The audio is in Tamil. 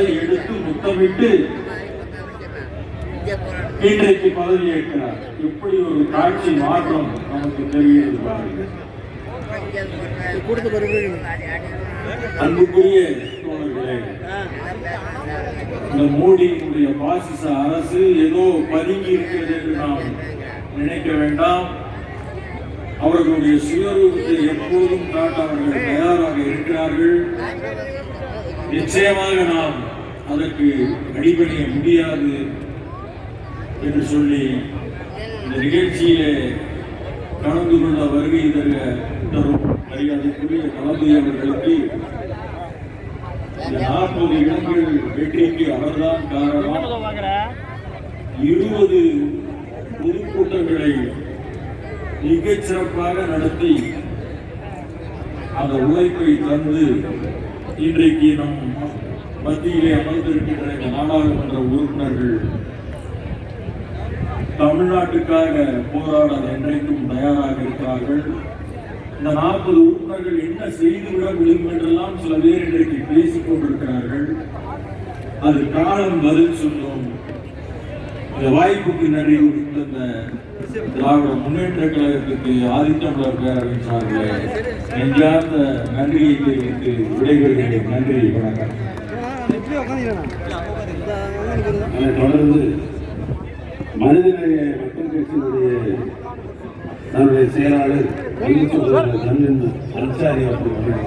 எடுத்து முத்தமிட்டு இன்றைக்கு பதவியேற்கிறார். இப்படி ஒரு காட்சி மாற்றம் நமக்கு தெரிகிறது பாருங்கள். அன்புக்குரிய தோழர்களே, இந்த மோடியினுடைய பாசிச அரசு ஏதோ பதுங்கி இருக்கிறது என்று நாம் நினைக்க வேண்டாம். அவர்களுடைய சுயரூபத்தை எப்போதும் காட்ட அவர்கள் தயாராக இருக்கிறார்கள். நிச்சயமாக நாம் அதற்கு அடிபணிய முடியாது என்று சொல்லி இந்த நிகழ்ச்சியிலே கலந்து கொள்ள வருகை தரும் மரியாதைக்குரிய தளபதி அவர்களுக்கு 40 இடங்கள் வெற்றிக்கு அவர்தான் காரணம். 20 பொதுக்கூட்டங்களை மிகச் சிறப்பாக நடத்தி அந்த உழைப்பை தந்து இன்றைக்கு நம் மத்தியிலே அமர்ந்திருக்கின்ற இந்த நாடாளுமன்ற உறுப்பினர்கள் தமிழ்நாட்டுக்காக போராட என்றைக்கும் தயாராக இருக்கிறார்கள். இந்த 40 உறுப்பினர்கள் என்ன செய்துவிட முடியும் என்றெல்லாம் சில பேர் இன்றைக்கு பேசிக் கொண்டிருக்கிறார்கள். அது காலம் பதில் சொல்லும். இந்த வாய்ப்புக்கு நன்றி கொடுத்த திராவிட முன்னேற்ற கழகத்துக்கு ஆதித்தமிழர் பேரவையின் சார்பில் நெஞ்சார்ந்த நன்றியை தெரிவித்து விடைபெறுகிறேன். நன்றி, வணக்கம். தொடர்ந்து மனிதநேய மக்கள் கட்சியினுடைய தன்னுடைய செயலாளர் அன்சாரி அவர்கள்